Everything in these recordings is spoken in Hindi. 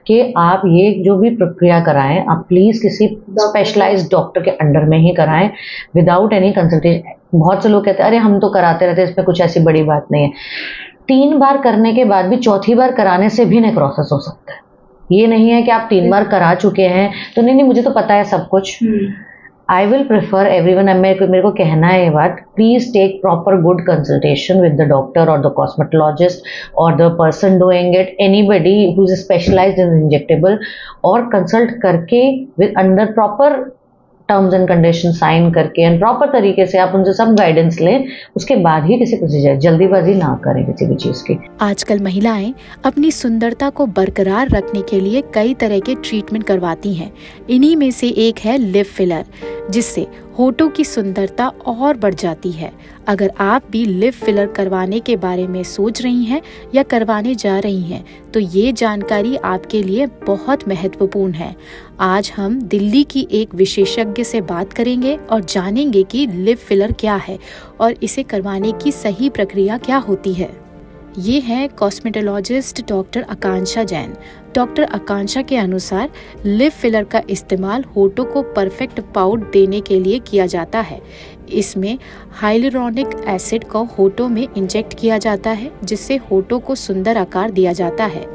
कि आप ये जो भी प्रक्रिया कराएं आप प्लीज़ किसी स्पेशलाइज्ड डॉक्टर के अंडर में ही कराएं विदाउट एनी कंसल्टेशन। बहुत से लोग कहते हैं अरे हम तो कराते रहते हैं, इसमें कुछ ऐसी बड़ी बात नहीं है। 3 बार करने के बाद भी चौथी बार कराने से भी नेक्रोसिस हो सकता है। ये नहीं है कि आप 3 बार करा चुके हैं तो नहीं मुझे तो पता है सब कुछ। आई विल प्रेफर एवरीवन, मेरे को कहना है ये बात, please take proper good consultation with the doctor और द कॉस्मेटोलॉजिस्ट और the person doing it, anybody who is specialised in injectable, और कंसल्ट करके with under proper terms and condition sign करके एंड प्रॉपर तरीके से आप उनसे सब गाइडेंस लें, उसके बाद ही किसी प्रोसीजर, जल्दीबाजी ना करें किसी भी चीज़ की। आजकल महिलाएं अपनी सुंदरता को बरकरार रखने के लिए कई तरह के ट्रीटमेंट करवाती हैं। इन्हीं में से एक है लिप फिलर, जिससे होठों की सुंदरता और बढ़ जाती है। अगर आप भी लिप फिलर करवाने के बारे में सोच रही हैं या करवाने जा रही हैं तो ये जानकारी आपके लिए बहुत महत्वपूर्ण है। आज हम दिल्ली की एक विशेषज्ञ से बात करेंगे और जानेंगे कि लिप फिलर क्या है और इसे करवाने की सही प्रक्रिया क्या होती है। ये है कॉस्मेटोलॉजिस्ट डॉक्टर आकांक्षा जैन। डॉक्टर आकांक्षा के अनुसार लिप फिलर का इस्तेमाल होठों को परफेक्ट पाउडर देने के लिए किया जाता है। इसमें हाइलुरोनिक एसिड को होठों में इंजेक्ट किया जाता है, जिससे होठों को सुंदर आकार दिया जाता है।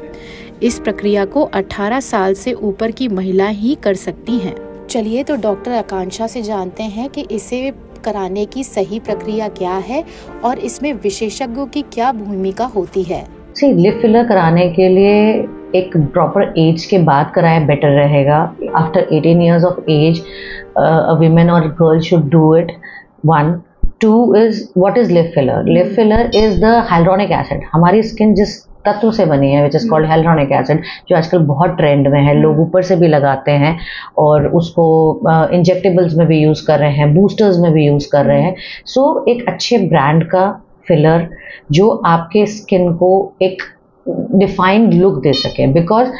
इस प्रक्रिया को 18 साल से ऊपर की महिला ही कर सकती हैं। चलिए तो डॉक्टर आकांक्षा से जानते हैं कि इसे कराने की सही प्रक्रिया क्या है और इसमें विशेषज्ञों की क्या भूमिका होती है। लिप फिलर कराने के लिए एक प्रॉपर एज के बाद कराए बेटर रहेगा। After 18 years of age a woman or a girl should do it. 1, 2 is what is lip filler? Lip filler is the hyaluronic acid. हमारी स्किन जिस तत्व से बनी है which is called hyaluronic acid, जो आजकल बहुत ट्रेंड में है, लोग ऊपर से भी लगाते हैं और उसको इंजेक्टेबल्स में भी यूज़ कर रहे हैं, बूस्टर्स में भी यूज़ कर रहे हैं। सो एक अच्छे ब्रांड का फिलर जो आपके स्किन को एक डिफाइंड लुक दे सके, because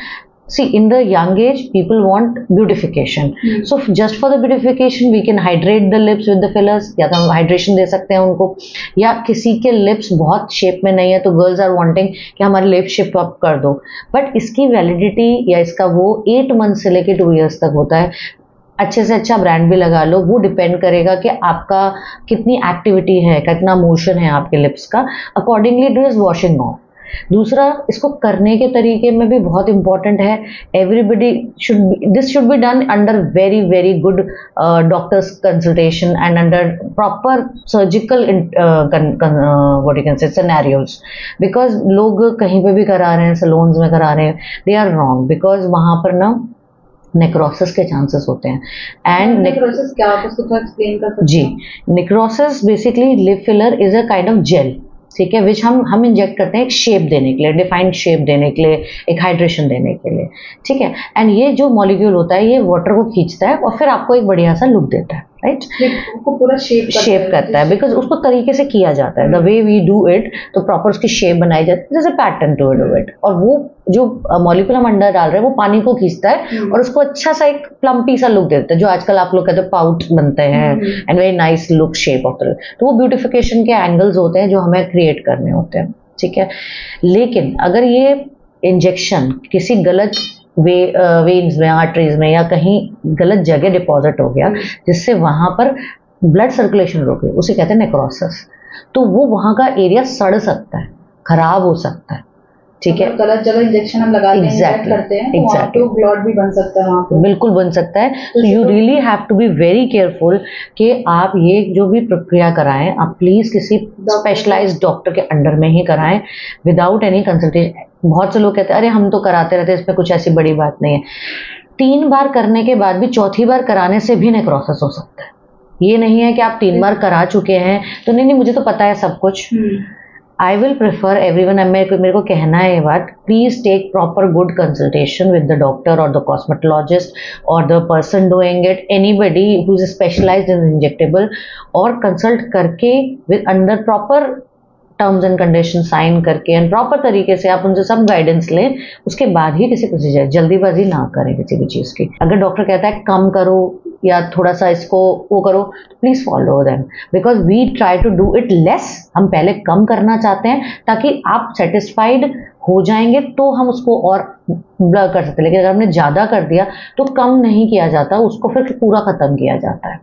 see in the young age people want beautification. So just for the beautification we can hydrate the lips with the fillers, या तो हम हाइड्रेशन दे सकते हैं उनको, या किसी के लिप्स बहुत शेप में नहीं है तो गर्ल्स आर वांटिंग कि हमारे लिप शेप अप कर दो, बट इसकी वैलिडिटी या इसका वो 8 मंथ से लेकर 2 years तक होता है। अच्छे से अच्छा ब्रांड भी लगा लो, वो डिपेंड करेगा कि आपका कितनी एक्टिविटी है, कितना मोशन है आपके लिप्स का, accordingly do is washing of. दूसरा, इसको करने के तरीके में भी बहुत इंपॉर्टेंट है। Everybody this should be done under very very good doctors consultation and under proper surgical what you can say scenarios, because लोग कहीं पे भी करा रहे हैं, सैलून्स में करा रहे हैं, दे आर रॉन्ग, बिकॉज वहाँ पर ना नेक्रोसिस के चांसेस होते हैं। एंड नेक्रोसिस क्या, आप उसको थोड़ा एक्सप्लेन कर सकते हैं? जी, necrosis basically lip filler is a kind of gel, ठीक है, विच हम इंजेक्ट करते हैं एक शेप देने के लिए, डिफाइंड शेप देने के लिए, एक हाइड्रेशन देने के लिए, ठीक है। एंड ये जो मॉलिक्यूल होता है ये वाटर को खींचता है और फिर आपको एक बढ़िया सा लुक देता है, राइट, उसको पूरा शेप करता है, बिकॉज उसको तरीके से किया जाता है, the way we do it, तो प्रॉपर उसकी शेप बनाई जाती है, जैसे पैटर्न टू डू इट, और वो जो मॉलिक्यूल हम अंदर डाल रहे हैं वो पानी को खींचता है और उसको अच्छा सा एक प्लम्पी सा लुक देता है, जो आजकल आप लोग कहते हैं पाउट बनते हैं and very nice look shape of the, तो वो ब्यूटिफिकेशन के एंगल्स होते हैं जो हमें क्रिएट करने होते हैं, ठीक है। लेकिन अगर ये इंजेक्शन किसी गलत वेन्स में, आर्टरीज में या कहीं गलत जगह डिपॉजिट हो गया जिससे वहां पर ब्लड सर्कुलेशन रुक गई, उसे कहते हैं नेक्रोसिस, तो वो वहां का एरिया सड़ सकता है, खराब हो सकता है, ठीक है। गलत जगह इंजेक्शन हम लगाते हैं, इंजेक्ट करते हैं, तो वहाँ पे ब्लड भी बन सकता है, वहाँ पे बिल्कुल बन सकता है। तो you really have to be very careful कि आप ये जो भी प्रक्रिया कराएं आप प्लीज किसी स्पेशलाइज्ड डॉक्टर के अंडर में ही कराएं विदाउट एनी कंसल्टेशन। बहुत से लोग कहते हैं अरे हम तो कराते रहते हैं, इसमें कुछ ऐसी बड़ी बात नहीं है। 3 बार करने के बाद भी चौथी बार कराने से भी नेक्रोसिस हो सकता है। ये नहीं है कि आप 3 बार करा चुके हैं तो नहीं मुझे तो पता है सब कुछ। आई विल प्रेफर एवरीवन, मेरे को कहना है ये बात, please take proper good consultation with the doctor और द कॉस्मेटोलॉजिस्ट और the person doing it, anybody who is specialised in injectable, और कंसल्ट करके with under proper terms and condition sign करके एंड प्रॉपर तरीके से आप उनसे सब गाइडेंस लें, उसके बाद ही किसी प्रोसीजर, जल्दीबाजी ना करें किसी भी चीज़ की। अगर डॉक्टर कहता है कम करो या थोड़ा सा इसको वो करो, please follow them, because we try to do it less. हम पहले कम करना चाहते हैं ताकि आप सेटिस्फाइड हो जाएंगे तो हम उसको और ब्लर कर सकते हैं, लेकिन अगर हमने ज़्यादा कर दिया तो कम नहीं किया जाता, उसको फिर पूरा ख़त्म किया जाता है।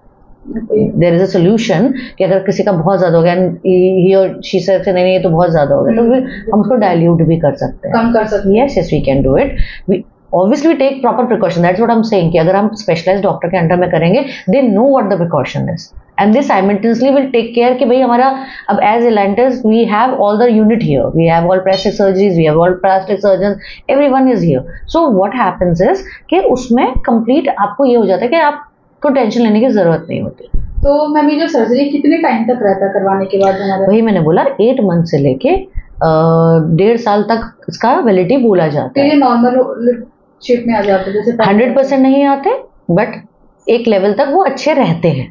देयर इज अ सोल्यूशन कि अगर किसी का बहुत ज़्यादा हो गया, ही और शी से नहीं ये तो बहुत ज़्यादा हो गया, तो फिर हम उसको डाइल्यूट भी कर सकते हैं, कम कर सकते हैं। Yes we can do it. Obviously we take proper precaution, that's what I'm saying कि अगर हम specialized डॉक्टर के अंडर में करेंगे, they know what the precaution is and they simultaneously will take care कि भाई हमारा अब as Elantis we have all the unit here, we have all plastic surgeries, we have all plastic surgeons, everyone is here. So what happens is कि उसमें complete आपको ये हो जाता है कि आपको टेंशन लेने की जरूरत नहीं होती। तो मैम ये जो सर्जरी कितने टाइम तक रहता है करवाने के बाद हमारा? वही मैंने बोला 8 मंथ से लेके 1.5 साल तक इसका वैलिडिटी बोला जाता है। ये नॉर्मल शेप में आ जाते हैं जैसे 100% नहीं आते, बट एक लेवल तक वो अच्छे रहते हैं,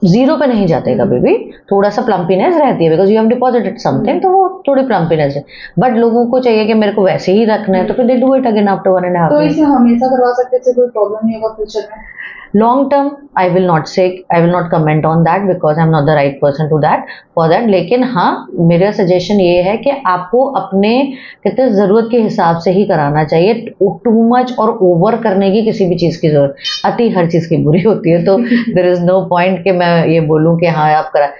0 पे नहीं जाते कभी भी, थोड़ा सा प्लम्पीनेस रहती है because you have deposited something, तो वो थोड़ी प्लम्पीनेस है। बट लोगों को चाहिए कि मेरे को वैसे ही रखना है, तो फिर they do it again after 1.5 तो इसे हमेशा करवा सकते हैं, कोई प्रॉब्लम नहीं होगा फ्यूचर में? Long term I will not comment on that because I am not the right person to that for that, लेकिन हाँ मेरा सजेशन ये है कि आपको अपने कितने ज़रूरत के हिसाब से ही कराना चाहिए। टू मच और ओवर करने की किसी भी चीज़ की जरूरत, अति हर चीज़ की बुरी होती है, तो देयर इज़ नो पॉइंट कि मैं ये बोलूँ कि हाँ आप करा।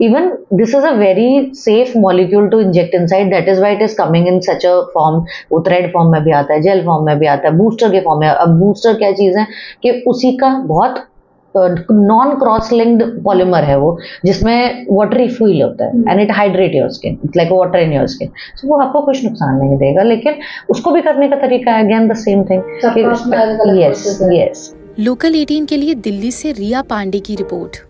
Even this is a very safe molecule to inject inside, that is why it is coming in such a form, वो थ्रेड फॉर्म में भी आता है, जेल फॉर्म में भी आता है, बूस्टर के फॉर्म में। अब बूस्टर क्या चीज़ है कि उसी का बहुत नॉन क्रॉस लिंक्ड पॉलीमर है वो, जिसमें वाटरी फील होता है and it hydrate your skin, it's like water in your skin, so वो आपको कुछ नुकसान नहीं देगा, लेकिन उसको भी करने का तरीका है again the same thing. Yes. Local 18 के लिए दिल्ली से रिया पांडे की रिपोर्ट।